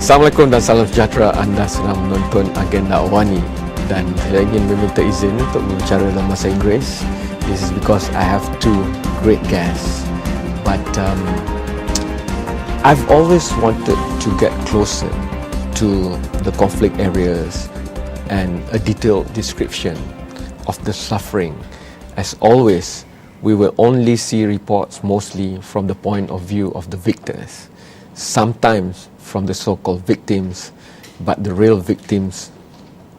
Assalamualaikum dan salam sejahtera. Anda sedang menonton agenda Awani dan saya ingin meminta izin untuk berbicara dalam bahasa Inggeris. This is because I have two great guests, but I've always wanted to get closer to the conflict areas and a detailed description of the suffering. As always, we will only see reports mostly from the point of view of the victors, sometimes from the so-called victims, but the real victims,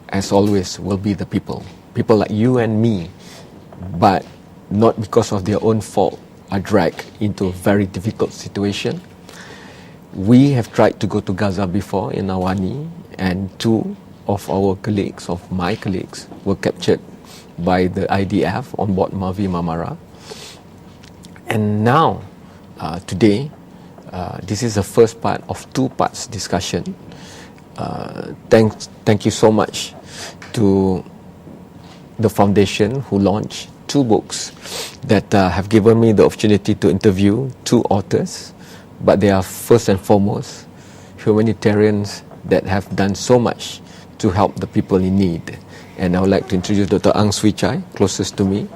as always, will be the people like you and me, but not because of their own fault, are dragged into a very difficult situation. We have tried to go to Gaza before in Awani, and two of my colleagues, were captured by the IDF on board Mavi Marmara. And now, today, this is the first part of two parts discussion. Thank you so much to the foundation who launched two books that have given me the opportunity to interview two authors, but they are first and foremost humanitarians that have done so much to help the people in need. And I would like to introduce Dr. Swee, closest to me,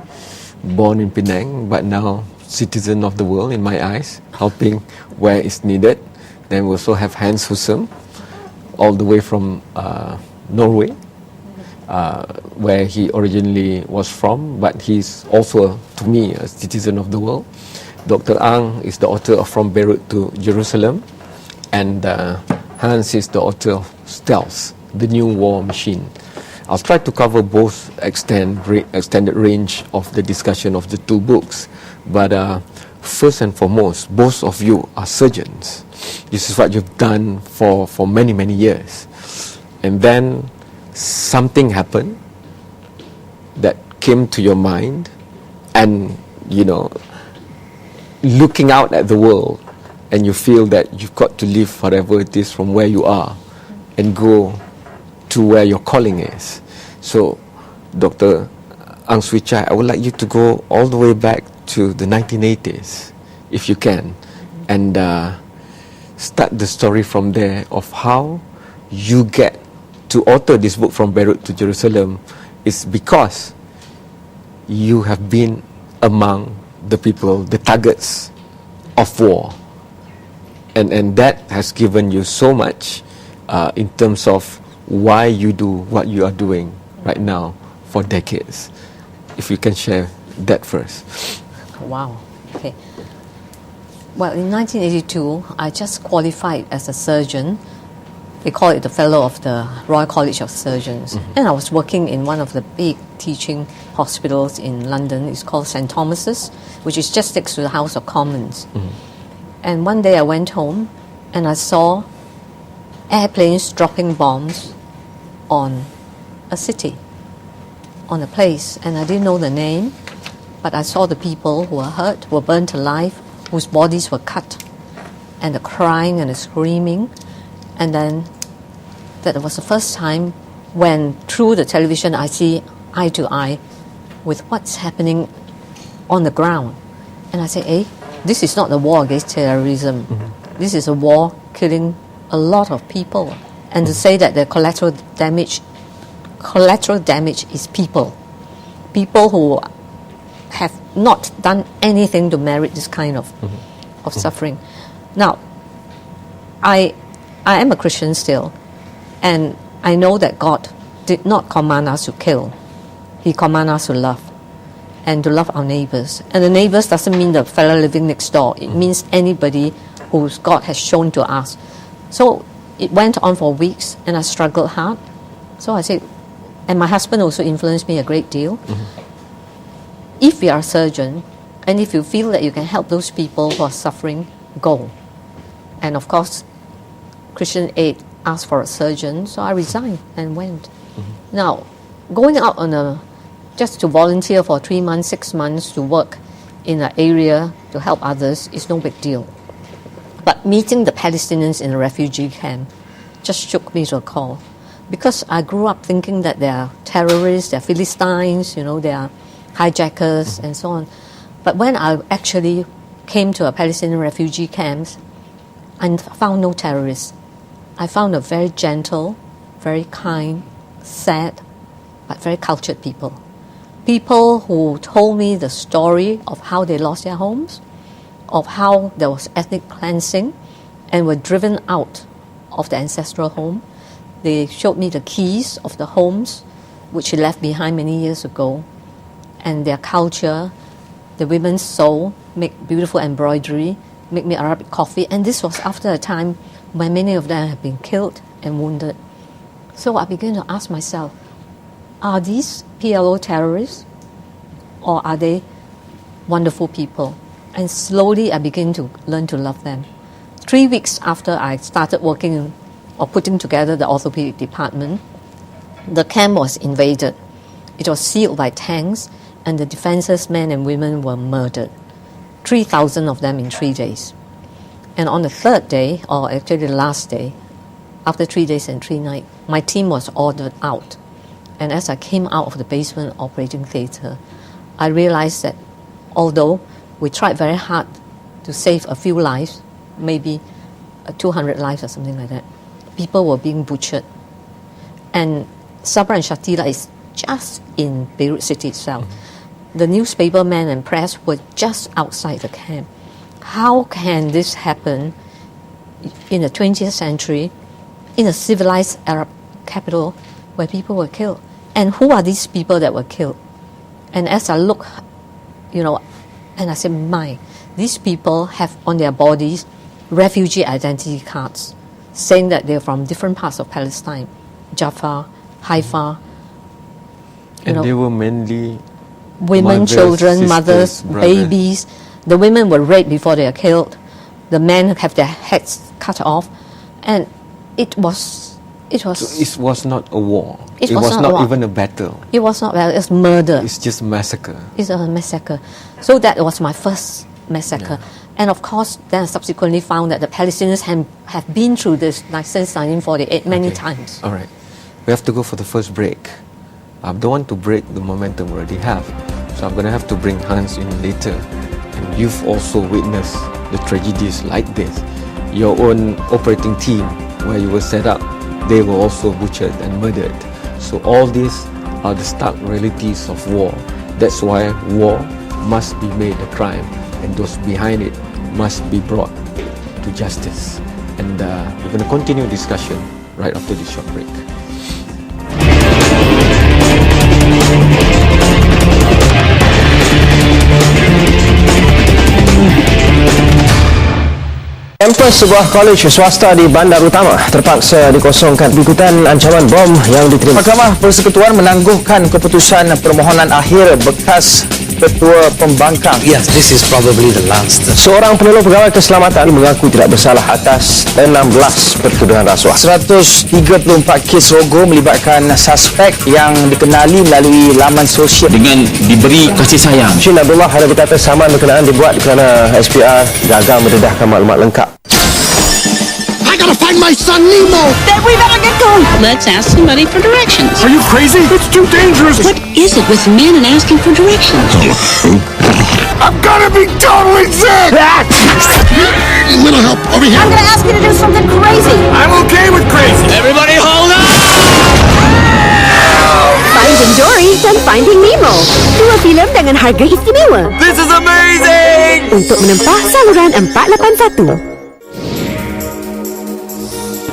born in Penang, but now citizen of the world in my eyes, helping where it's needed. Then we also have Husum, all the way from Norway, where he originally was from, but he's also, to me, a citizen of the world. Dr. Ang is the author of From Beirut to Jerusalem, and Hans is the author of Stealth, the New War Machine. I'll try to cover both extended range of the discussion of the two books. But first and foremost, both of you are surgeons. This is what you've done for many, many years. And then something happened that came to your mind, and, looking out at the world, and you feel that you've got to leave whatever it is from where you are and go to where your calling is. So, Dr. Ang Swee, I would like you to go all the way back to the 1980s, if you can, and start the story from there of how you get to author this book, From Beirut to Jerusalem, is because you have been among the people, the targets of war, and that has given you so much in terms of why you do what you are doing right now for decades. If you can share that first. Wow. Okay. Well, in 1982, I just qualified as a surgeon. They call it the Fellow of the Royal College of Surgeons. Mm-hmm. And I was working in one of the big teaching hospitals in London. It's called St. Thomas's, which is just next to the House of Commons. Mm-hmm. And one day I went home and I saw airplanes dropping bombs on a city, on a place, and I didn't know the name. But I saw the people who were hurt, were burnt alive, whose bodies were cut, and the crying and the screaming. And then that was the first time when, through the television, I see eye to eye with what's happening on the ground. And I say, this is not a war against terrorism. Mm-hmm. This is a war killing a lot of people. And to say that the collateral damage is people who have not done anything to merit this kind of suffering. Now, I am a Christian still, and I know that God did not command us to kill. He commanded us to love, and to love our neighbors. And the neighbors doesn't mean the fellow living next door. It means anybody who God has shown to us. So it went on for weeks, and I struggled hard. So I said, and my husband also influenced me a great deal. Mm-hmm. If you are a surgeon, and if you feel that you can help those people who are suffering, go. And of course, Christian Aid asked for a surgeon, so I resigned and went. Mm-hmm. Now, going out just to volunteer for 3 months, 6 months to work in an area to help others is no big deal. But meeting the Palestinians in a refugee camp just shook me to a core. Because I grew up thinking that they are terrorists, they are Philistines, they are hijackers, and so on. But when I actually came to a Palestinian refugee camp, I found no terrorists. I found a very gentle, very kind, sad, but very cultured people. People who told me the story of how they lost their homes, of how there was ethnic cleansing and were driven out of the ancestral home. They showed me the keys of the homes which they left behind many years ago, and their culture. The women sew, make beautiful embroidery, make me Arabic coffee, and this was after a time when many of them have been killed and wounded. So I began to ask myself, are these PLO terrorists or are they wonderful people? And slowly I began to learn to love them. 3 weeks after I started working or putting together the orthopedic department, the camp was invaded. It was sealed by tanks, and the defenseless men and women were murdered. 3,000 of them in 3 days. And on the third day, or actually the last day, after 3 days and 3 nights, my team was ordered out. And as I came out of the basement operating theatre, I realized that although we tried very hard to save a few lives, maybe 200 lives or something like that, people were being butchered. And Sabra and Shatila is just in Beirut city itself. The newspapermen and press were just outside the camp. How can this happen in the 20th century, in a civilized Arab capital where people were killed? And who are these people that were killed? And as I look, and I said, these people have on their bodies refugee identity cards saying that they're from different parts of Palestine, Jaffa, Haifa. And they were mainly women, mothers, children, sisters, mothers, brothers. babies. The women were raped before they are killed. The men have their heads cut off. And it was... So it was not a war. It It was was not a war. not even a battle. It was not, well, it's murder. It's just massacre. It's a massacre. So that was my first massacre. And of course, then I subsequently found that the Palestinians have been through this since 1948 many times. All right. We have to go for the first break. I don't want to break the momentum we already have. So I'm going to have to bring Hans in later. And you've also witnessed the tragedies like this. Your own operating team, where you were set up, they were also butchered and murdered. So all these are the stark realities of war. That's why war must be made a crime, and those behind it must be brought to justice. And we're going to continue discussion right after this short break. Kampus sebuah kolej swasta di Bandar Utama terpaksa dikosongkan ikutan ancaman bom yang diterima. Mahkamah Persekutuan menangguhkan keputusan permohonan akhir bekas Ketua Pembangkang. Yes, this is probably the last. Seorang penolong pegawai keselamatan mengaku tidak bersalah atas 16 pertuduhan rasuah. 134 kes rogo melibatkan suspek yang dikenali melalui laman sosial. Dengan diberi kasih sayang. Shin Abdullah ada berkata saman berkenaan dibuat kerana SPR gagal mendedahkan maklumat lengkap. I gotta find my son Nemo! Then we better get going. Let's ask somebody for directions. Are you crazy? It's too dangerous! What is it with men and asking for directions? I'm gonna be totally sick! A little help over here. I'm gonna ask you to do something crazy. I'm okay with crazy. Everybody hold on! Finding Dory dan Finding Nemo. Dua filem dengan harga istimewa. This is amazing! Untuk menempah saluran 481.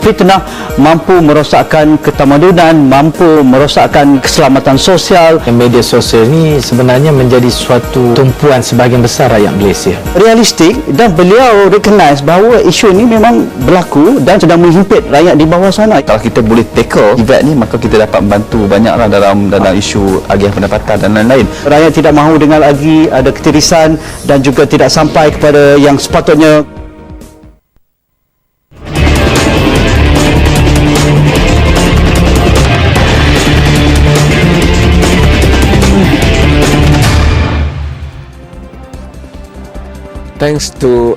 Fitnah mampu merosakkan ketamadunan, mampu merosakkan keselamatan sosial. Media sosial ini sebenarnya menjadi suatu tumpuan sebahagian besar rakyat Malaysia. Realistik, dan beliau recognize bahawa isu ini memang berlaku dan sedang menghimpit rakyat di bawah sana. Kalau kita boleh tackle event ni, maka kita dapat membantu banyaklah dalam isu agihan pendapatan dan lain-lain. Rakyat tidak mahu dengar lagi ada ketirisan dan juga tidak sampai kepada yang sepatutnya. Thanks to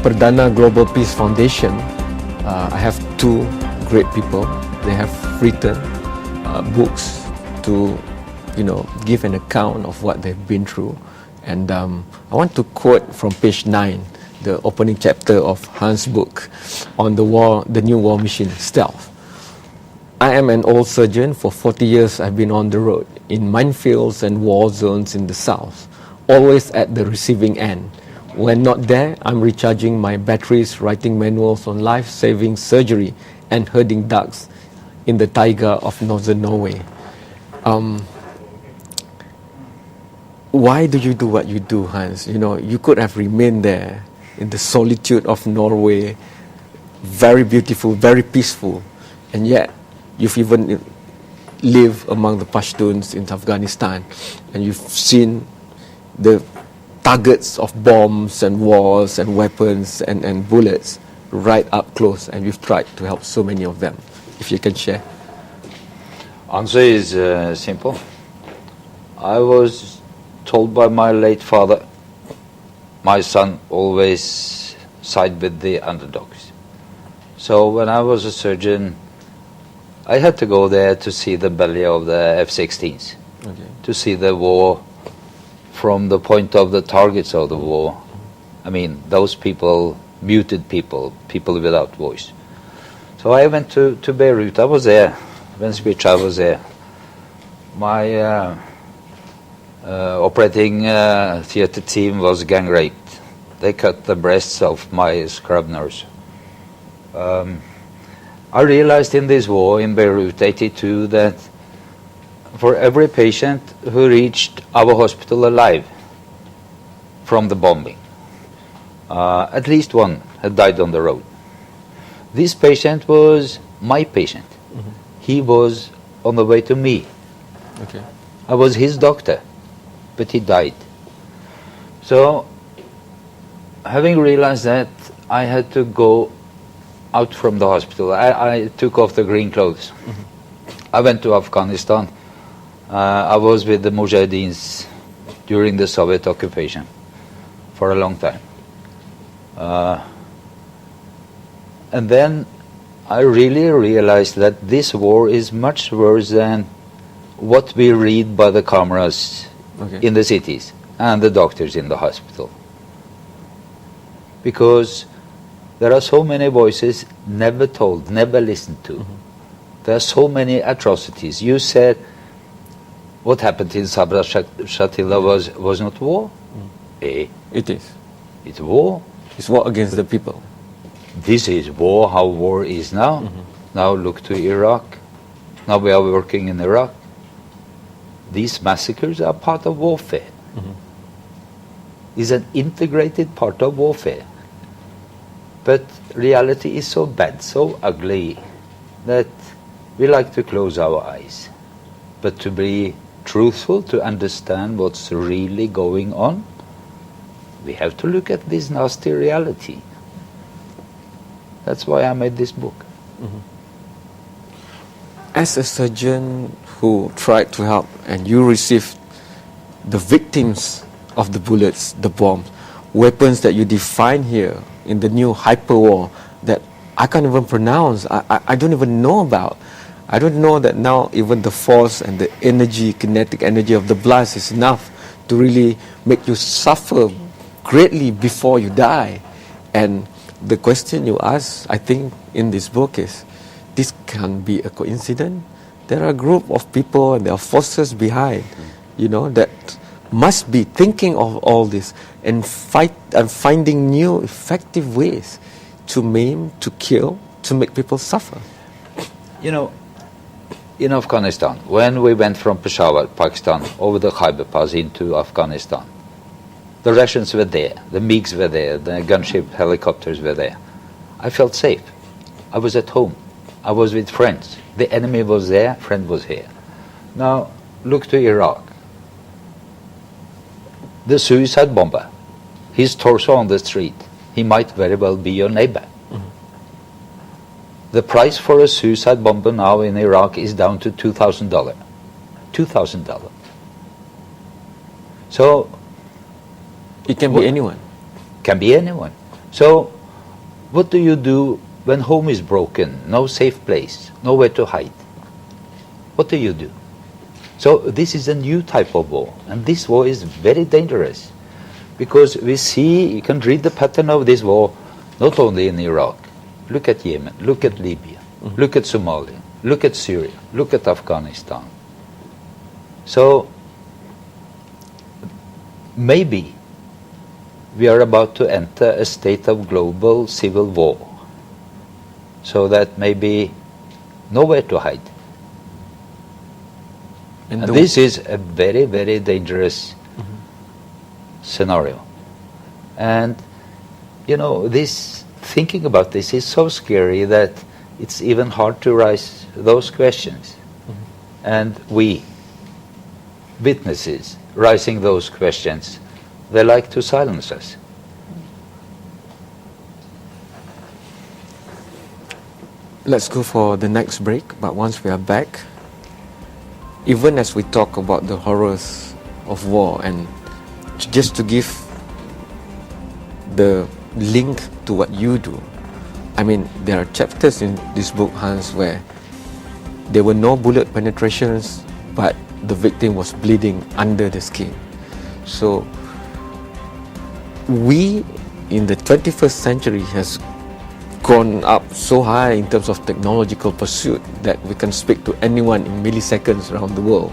Perdana Global Peace Foundation, I have two great people. They have written books to, give an account of what they've been through. And I want to quote from page 9 the opening chapter of Hans' book on the war, the new war machine, stealth. I am an old surgeon. For 40 years I've been on the road, in minefields and war zones in the south, always at the receiving end. When not there, I'm recharging my batteries, writing manuals on life-saving surgery and herding ducks in the taiga of northern Norway. Why do you do what you do, Hans? You know, you could have remained there in the solitude of Norway, very beautiful, very peaceful, and yet you've even lived among the Pashtuns in Afghanistan, and you've seen the targets of bombs and wars and weapons and bullets right up close, and you've tried to help so many of them. If you can share. Answer is simple. I was told by my late father, my son always side with the underdogs. So when I was a surgeon, I had to go there to see the belly of the F-16s, to see the war from the point of the targets of the war. I mean, those people, muted people, people without voice. So I went to Beirut. I was there when I was there. My operating theater team was gang raped. They cut the breasts of my scrub nurse. I realized in this war in Beirut, 82, that for every patient who reached our hospital alive from the bombing, at least one had died on the road. This patient was my patient. He was on the way to me. I was his doctor, but he died. So, having realized that, I had to go out from the hospital. I took off the green clothes. I went to Afghanistan. I was with the Mujahideens during the Soviet occupation for a long time. And then I really realized that this war is much worse than what we read by the cameras in the cities and the doctors in the hospital. Because there are so many voices never told, never listened to. There are so many atrocities. You said what happened in Sabra Shatila was not war. It is. It's war. It's war against the people. This is war, how war is now. Now look to Iraq. Now we are working in Iraq. These massacres are part of warfare. It's an integrated part of warfare. But reality is so bad, so ugly, that we like to close our eyes. But to be truthful, to understand what's really going on, we have to look at this nasty reality. That's why I made this book. As a surgeon who tried to help, and you received the victims of the bullets, the bombs, weapons that you define here in the new hyper war that I can't even pronounce, I don't even know about. I don't know that now even the force and the energy, kinetic energy of the blast is enough to really make you suffer greatly before you die. And the question you ask, I think, in this book is, this can be a coincidence? There are a group of people and there are forces behind, you know, that must be thinking of all this and finding new effective ways to maim, to kill, to make people suffer. You know, in Afghanistan, when we went from Peshawar, Pakistan, over the Khyber Pass into Afghanistan, the Russians were there, the MiGs were there, the gunship helicopters were there. I felt safe. I was at home. I was with friends. The enemy was there, friend was here. Now, look to Iraq. The suicide bomber, his torso on the street, he might very well be your neighbor. The price for a suicide bomber now in Iraq is down to $2,000. $2,000. So, it can be anyone. Can be anyone. So, what do you do when home is broken, no safe place, nowhere to hide? What do you do? So this is a new type of war, and this war is very dangerous. Because we see, you can read the pattern of this war, not only in Iraq. Look at Yemen, look at Libya, look at Somalia, look at Syria, look at Afghanistan. So, maybe we are about to enter a state of global civil war, so that maybe nowhere to hide. And this is a very, very dangerous scenario. And, you know, this thinking about this is so scary that it's even hard to raise those questions. And we, witnesses, raising those questions, they like to silence us. Let's go for the next break, but once we are back, even as we talk about the horrors of war, and just to give the link to what you do, I mean, there are chapters in this book, Hans, where there were no bullet penetrations, but the victim was bleeding under the skin. So we in the 21st century has gone up so high in terms of technological pursuit that we can speak to anyone in milliseconds around the world.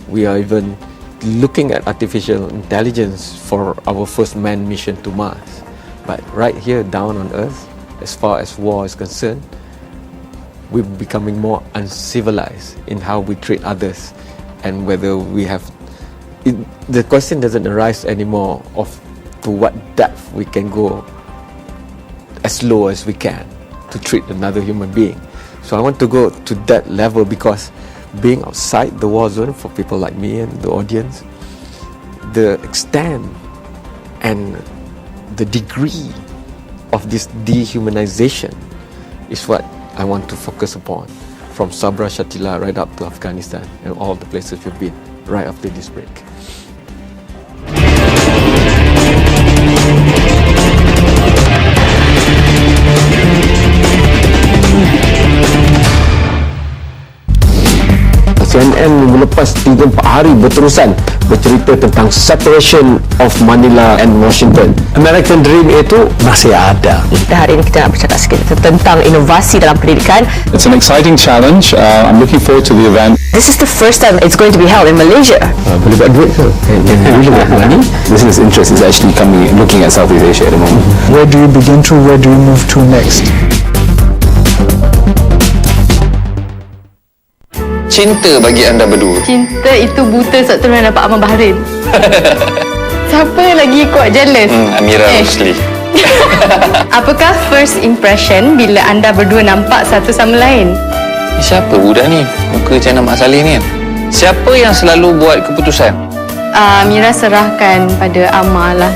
We are even looking at artificial intelligence for our first manned mission to Mars. But right here down on Earth, as far as war is concerned, we're becoming more uncivilized in how we treat others, and whether we have the question doesn't arise anymore of to what depth we can go as low as we can to treat another human being. So I want to go to that level, because being outside the war zone, for people like me and the audience, the extent and the degree of this dehumanization is what I want to focus upon, from Sabra Shatila right up to Afghanistan and all the places we've been right after this break. CNN melepas 3-4 hari berterusan bercerita tentang separation of Manila and Washington. American Dream itu masih ada. Hari ini kita nak bercakap sikit tentang inovasi dalam pendidikan. It's an exciting challenge. I'm looking forward to the event. This is the first time it's going to be held in Malaysia. Boleh buat duit ke? Really buat money? Business interest is actually looking at Southeast Asia at the moment. Where do you begin to? Where do you move to next? Cinta bagi anda berdua. Cinta itu buta sebab tu orang dapat amal Bahrain. Siapa lagi kuat jealous? Amira Rusli. Apakah first impression bila anda berdua nampak satu sama lain? Siapa budak ni? Muka macam Mak Saleh ni kan? Siapa yang selalu buat keputusan? Amira serahkan pada Amar lah.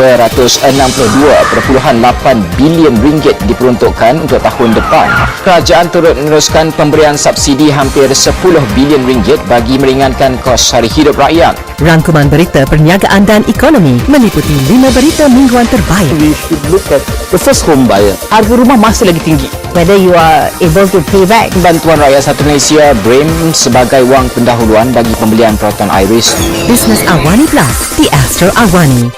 262.8 bilion ringgit diperuntukkan untuk tahun depan. Kerajaan turut meneruskan pemberian subsidi hampir 10 bilion ringgit bagi meringankan kos hari hidup rakyat. Rangkuman berita perniagaan dan ekonomi meliputi 5 berita mingguan terbaik. We should look at the first home buyer. Harga rumah masih lagi tinggi. Whether you are able to pay back. Bantuan Rakyat Satu Malaysia BRAM sebagai wang pendahuluan bagi pembelian Proton Iris. Business Awani Plus, the Astro Awani.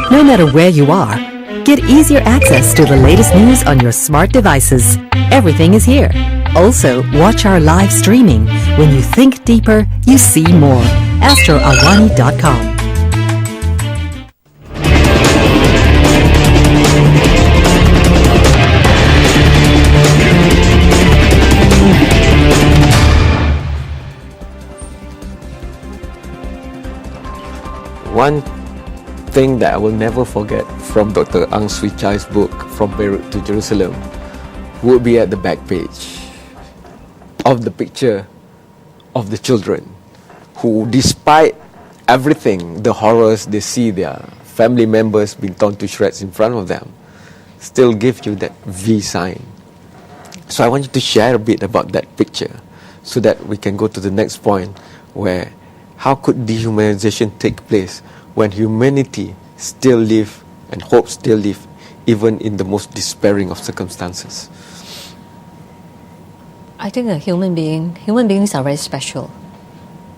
No matter where you are, get easier access to the latest news on your smart devices. Everything is here. Also, watch our live streaming. When you think deeper, you see more. AstroAwani.com. One thing that I will never forget from Dr. Ang Swee Chai's book, From Beirut to Jerusalem, would be at the back page of the picture of the children who, despite everything, the horrors they see their family members being torn to shreds in front of them, still give you that V sign. So I want you to share a bit about that picture so that we can go to the next point, where how could dehumanization take place when humanity still live and hope still live even in the most despairing of circumstances. I think human beings are very special.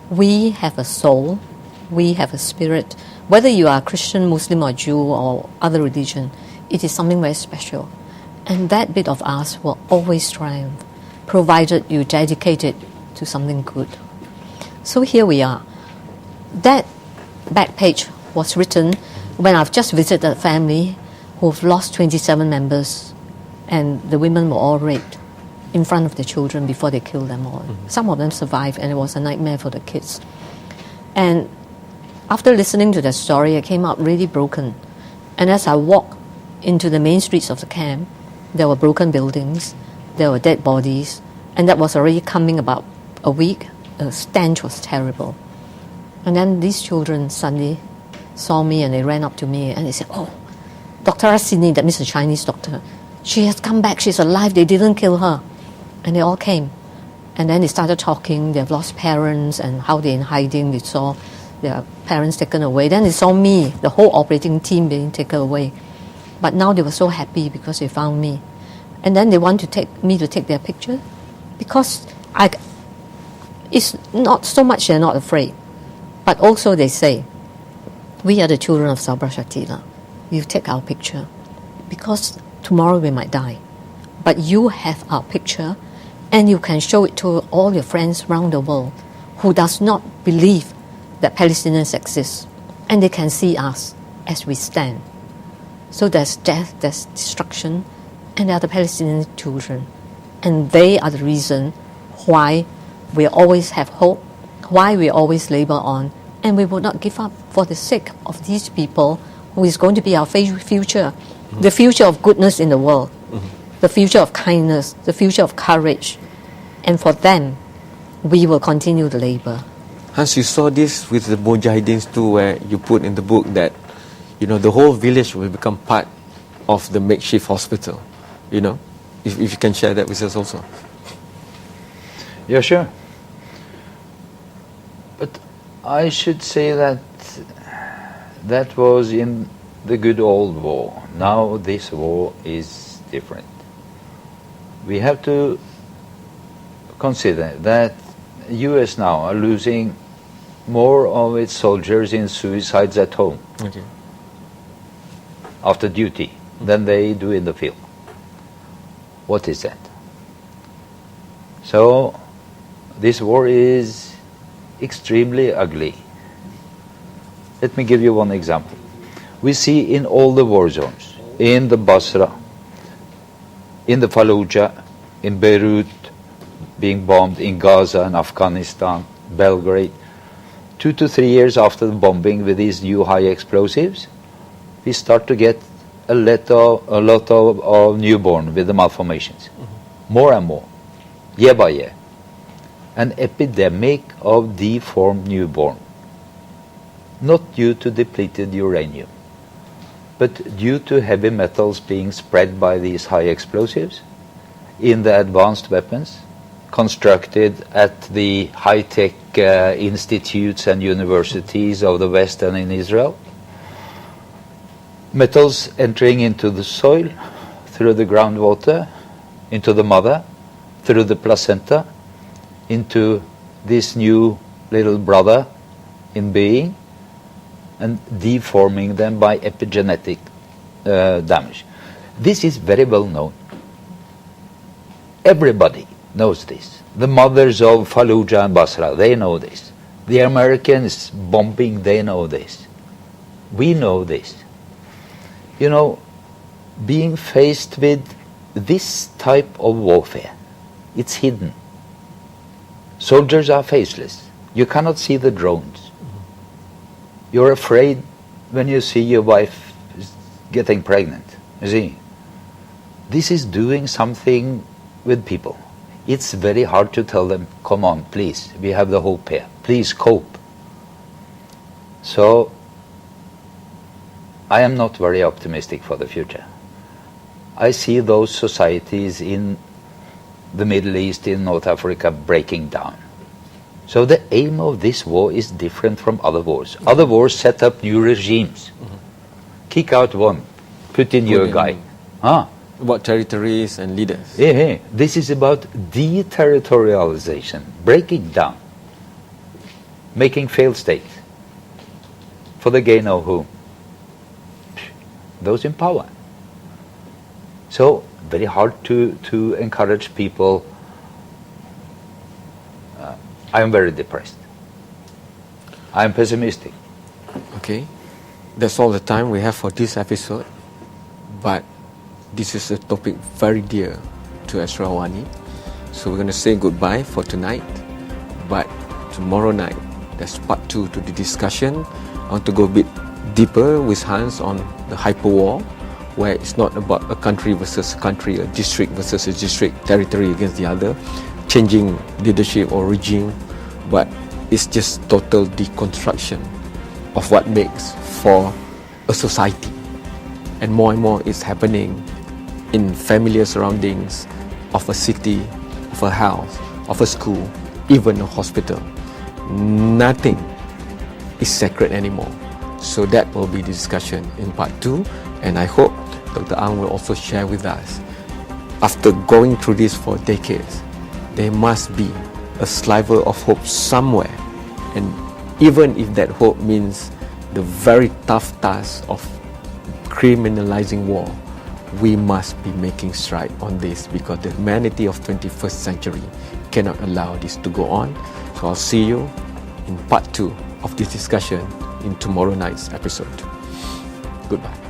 We have a soul, we have a spirit. Whether you are Christian, Muslim or Jew or other religion, it is something very special. And that bit of us will always triumph, provided you dedicate it to something good. So here we are. That back page was written when I've just visited a family who've lost 27 members, and the women were all raped in front of the children before they killed them all. Some of them survived, and it was a nightmare for the kids. And after listening to the story, I came out really broken. And as I walked into the main streets of the camp, there were broken buildings, there were dead bodies, and that was already coming about a week. The stench was terrible. And then these children suddenly saw me and they ran up to me and they said, "Oh, Dr. Asini," that means the Chinese doctor, "she has come back, she's alive, they didn't kill her." And they all came. And then they started talking, they've lost parents and how they're in hiding. They saw their parents taken away. Then they saw me, the whole operating team being taken away. But now they were so happy because they found me. And then they want to take me to take their picture because it's not so much they're not afraid, but also they say, "We are the children of Sabra Shatila. You take our picture because tomorrow we might die. But you have our picture and you can show it to all your friends around the world who does not believe that Palestinians exist, and they can see us as we stand." So there's death, there's destruction, and there are the Palestinian children. And they are the reason why we always have hope, why we always labor on, and we will not give up for the sake of these people who is going to be our future, the future of goodness in the world, the future of kindness, the future of courage. And for them, we will continue to labor. Hans, you saw this with the Mujahideen too, where you put in the book that, the whole village will become part of the makeshift hospital, if you can share that with us also. Yeah, sure. But I should say that was in the good old war. Now this war is different. We have to consider that US now are losing more of its soldiers in suicides at home after duty than they do in the field. What is that? So this war is extremely ugly. Let me give you one example. We see in all the war zones, in the Basra, in the Fallujah, in Beirut, being bombed, in Gaza and Afghanistan, Belgrade, 2 to 3 years after the bombing with these new high explosives, we start to get a lot of newborn with the malformations. More and more, year by year. An epidemic of deformed newborn. Not due to depleted uranium, but due to heavy metals being spread by these high explosives in the advanced weapons constructed at the high-tech institutes and universities of the West and in Israel. Metals entering into the soil, through the groundwater, into the mother, through the placenta, into this new little brother in being, and deforming them by epigenetic damage. This is very well known. Everybody knows this. The mothers of Fallujah and Basra, they know this. The Americans bombing, they know this. We know this. Being faced with this type of warfare, it's hidden. Soldiers are faceless. You cannot see the drones. You're afraid when you see your wife getting pregnant. You see, this is doing something with people. It's very hard to tell them, "Come on, please, we have the hope here. Please cope." So, I am not very optimistic for the future. I see those societies in the Middle East, in North Africa, breaking down. So the aim of this war is different from other wars. Other wars set up new regimes. Kick out one, put in your guy. About territories and leaders. Yeah, this is about deterritorialization, breaking down, making failed states for the gain of whom? Those in power. So very hard to encourage people. I am very depressed. I am pessimistic. Okay, that's all the time we have for this episode. But this is a topic very dear to Asra Awani. So we're going to say goodbye for tonight. But tomorrow night, there's part 2 to the discussion. I want to go a bit deeper with Hans on the hyperwar, where it's not about a country versus a country, a district versus a district, territory against the other, changing leadership or regime, but it's just total deconstruction of what makes for a society. And more is happening in familiar surroundings of a city, of a house, of a school, even a hospital. Nothing is sacred anymore. So that will be the discussion in part 2, and I hope Dr. Ang will also share with us, after going through this for decades, there must be a sliver of hope somewhere, and even if that hope means the very tough task of criminalizing war, we must be making stride on this, because the humanity of 21st century cannot allow this to go on. So I'll see you in part 2 of this discussion in tomorrow night's episode. Goodbye.